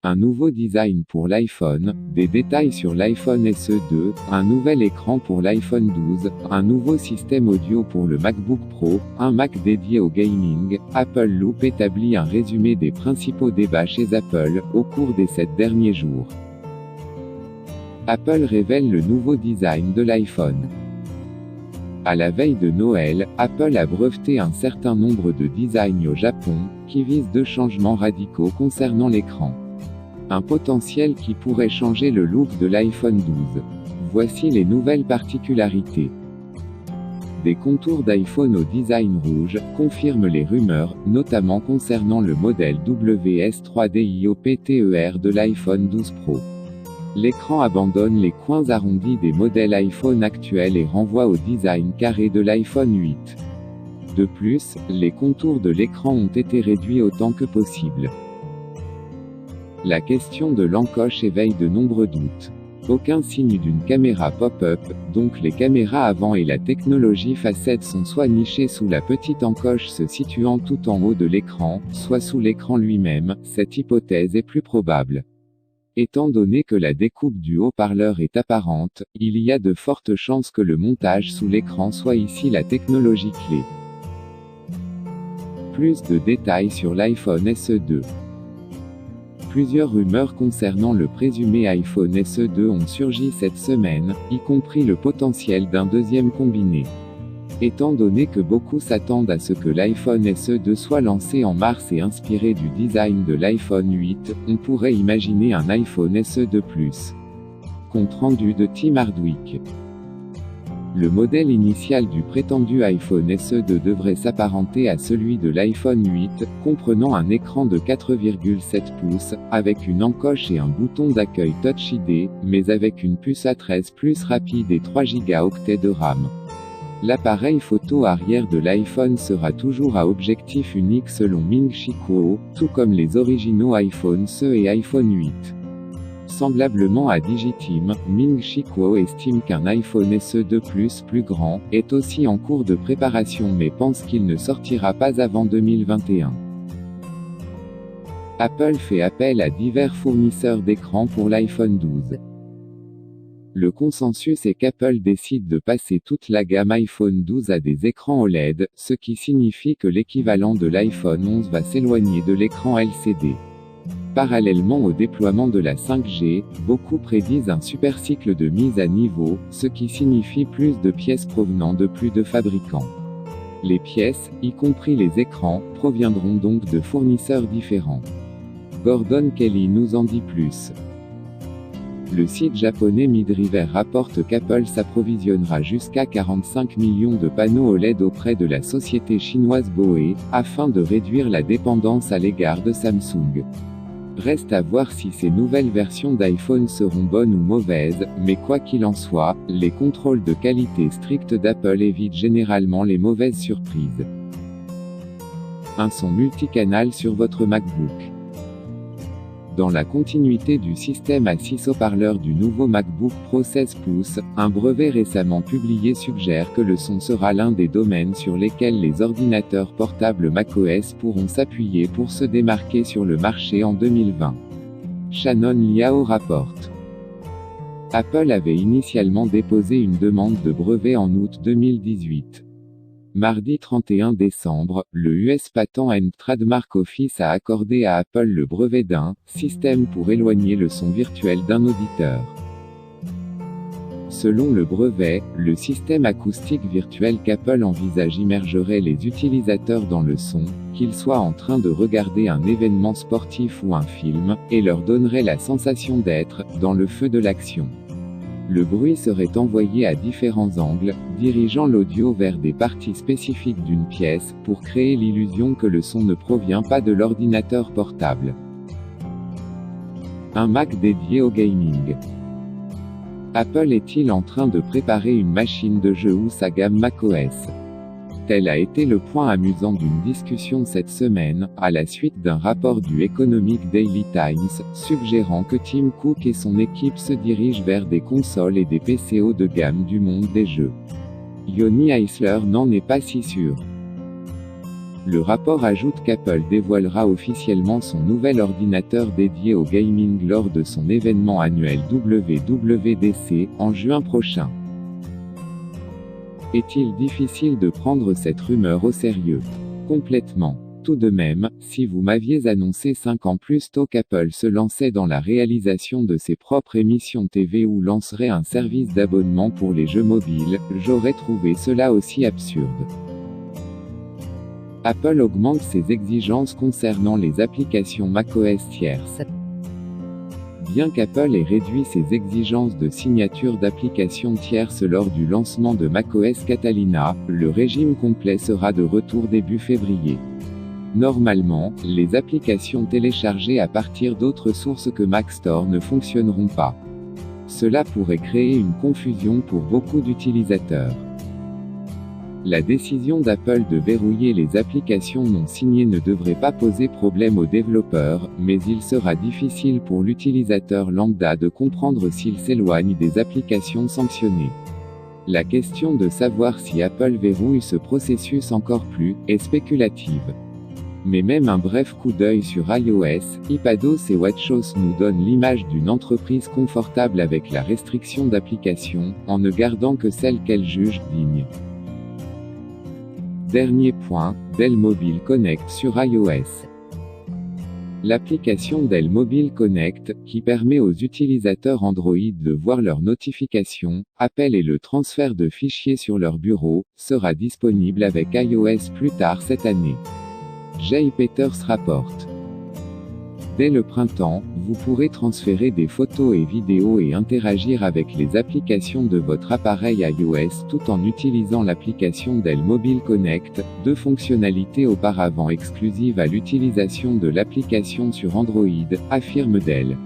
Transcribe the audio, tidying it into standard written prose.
Un nouveau design pour l'iPhone, des détails sur l'iPhone SE 2, un nouvel écran pour l'iPhone 12, un nouveau système audio pour le MacBook Pro, un Mac dédié au gaming. Apple Loop établit un résumé des principaux débats chez Apple, au cours des 7 derniers jours. Apple révèle le nouveau design de l'iPhone. À la veille de Noël, Apple a breveté un certain nombre de designs au Japon, qui visent 2 changements radicaux concernant l'écran. Un potentiel qui pourrait changer le look de l'iPhone 12. Voici les nouvelles particularités. Des contours d'iPhone au design rouge, confirment les rumeurs, notamment concernant le modèle WS3DIOPTER de l'iPhone 12 Pro. L'écran abandonne les coins arrondis des modèles iPhone actuels et renvoie au design carré de l'iPhone 8. De plus, les contours de l'écran ont été réduits autant que possible. La question de l'encoche éveille de nombreux doutes. Aucun signe d'une caméra pop-up, donc les caméras avant et la technologie facette sont soit nichées sous la petite encoche se situant tout en haut de l'écran, soit sous l'écran lui-même. Cette hypothèse est plus probable. Étant donné que la découpe du haut-parleur est apparente, il y a de fortes chances que le montage sous l'écran soit ici la technologie clé. Plus de détails sur l'iPhone SE 2. Plusieurs rumeurs concernant le présumé iPhone SE 2 ont surgi cette semaine, y compris le potentiel d'un deuxième combiné. Étant donné que beaucoup s'attendent à ce que l'iPhone SE 2 soit lancé en mars et inspiré du design de l'iPhone 8, on pourrait imaginer un iPhone SE 2 Plus. Compte rendu de Tim Hardwick. Le modèle initial du prétendu iPhone SE 2 devrait s'apparenter à celui de l'iPhone 8, comprenant un écran de 4,7 pouces, avec une encoche et un bouton d'accueil Touch ID, mais avec une puce A13 plus rapide et 3 Go de RAM. L'appareil photo arrière de l'iPhone sera toujours à objectif unique selon Ming-Chi Kuo, tout comme les originaux iPhone SE et iPhone 8. Semblablement à Digiteam, Ming-Chi Kuo estime qu'un iPhone SE 2 Plus plus grand, est aussi en cours de préparation mais pense qu'il ne sortira pas avant 2021. Apple fait appel à divers fournisseurs d'écrans pour l'iPhone 12. Le consensus est qu'Apple décide de passer toute la gamme iPhone 12 à des écrans OLED, ce qui signifie que l'équivalent de l'iPhone 11 va s'éloigner de l'écran LCD. Parallèlement au déploiement de la 5G, beaucoup prédisent un super cycle de mise à niveau, ce qui signifie plus de pièces provenant de plus de fabricants. Les pièces, y compris les écrans, proviendront donc de fournisseurs différents. Gordon Kelly nous en dit plus. Le site japonais Midriver rapporte qu'Apple s'approvisionnera jusqu'à 45 millions de panneaux OLED auprès de la société chinoise BOE, afin de réduire la dépendance à l'égard de Samsung. Reste à voir si ces nouvelles versions d'iPhone seront bonnes ou mauvaises, mais quoi qu'il en soit, les contrôles de qualité stricts d'Apple évitent généralement les mauvaises surprises. Un son multicanal sur votre MacBook. Dans la continuité du système à 6 haut-parleurs du nouveau MacBook Pro 16 pouces, un brevet récemment publié suggère que le son sera l'un des domaines sur lesquels les ordinateurs portables macOS pourront s'appuyer pour se démarquer sur le marché en 2020. Shannon Liao rapporte. Apple avait initialement déposé une demande de brevet en août 2018. Mardi 31 décembre, le US Patent and Trademark Office a accordé à Apple le brevet d'un « système pour éloigner le son virtuel d'un auditeur ». Selon le brevet, le système acoustique virtuel qu'Apple envisage immergerait les utilisateurs dans le son, qu'ils soient en train de regarder un événement sportif ou un film, et leur donnerait la sensation d'être « dans le feu de l'action ». Le bruit serait envoyé à différents angles, dirigeant l'audio vers des parties spécifiques d'une pièce, pour créer l'illusion que le son ne provient pas de l'ordinateur portable. Un Mac dédié au gaming. Apple est-il en train de préparer une machine de jeu ou sa gamme macOS ? Tel a été le point amusant d'une discussion cette semaine, à la suite d'un rapport du Economic Daily Times, suggérant que Tim Cook et son équipe se dirigent vers des consoles et des PC haut de gamme du monde des jeux. Yoni Heisler n'en est pas si sûr. Le rapport ajoute qu'Apple dévoilera officiellement son nouvel ordinateur dédié au gaming lors de son événement annuel WWDC, en juin prochain. Est-il difficile de prendre cette rumeur au sérieux? Complètement. Tout de même, si vous m'aviez annoncé 5 ans plus tôt qu'Apple se lançait dans la réalisation de ses propres émissions TV ou lancerait un service d'abonnement pour les jeux mobiles, j'aurais trouvé cela aussi absurde. Apple augmente ses exigences concernant les applications macOS tierces. Bien qu'Apple ait réduit ses exigences de signature d'applications tierces lors du lancement de macOS Catalina, le régime complet sera de retour début février. Normalement, les applications téléchargées à partir d'autres sources que Mac Store ne fonctionneront pas. Cela pourrait créer une confusion pour beaucoup d'utilisateurs. La décision d'Apple de verrouiller les applications non signées ne devrait pas poser problème aux développeurs, mais il sera difficile pour l'utilisateur lambda de comprendre s'il s'éloigne des applications sanctionnées. La question de savoir si Apple verrouille ce processus encore plus, est spéculative. Mais même un bref coup d'œil sur iOS, iPadOS et WatchOS nous donne l'image d'une entreprise confortable avec la restriction d'applications, en ne gardant que celles qu'elle juge dignes. Dernier point, Dell Mobile Connect sur iOS. L'application Dell Mobile Connect, qui permet aux utilisateurs Android de voir leurs notifications, appels et le transfert de fichiers sur leur bureau, sera disponible avec iOS plus tard cette année. Jay Peters rapporte. Dès le printemps, vous pourrez transférer des photos et vidéos et interagir avec les applications de votre appareil iOS tout en utilisant l'application Dell Mobile Connect, deux fonctionnalités auparavant exclusives à l'utilisation de l'application sur Android, affirme Dell.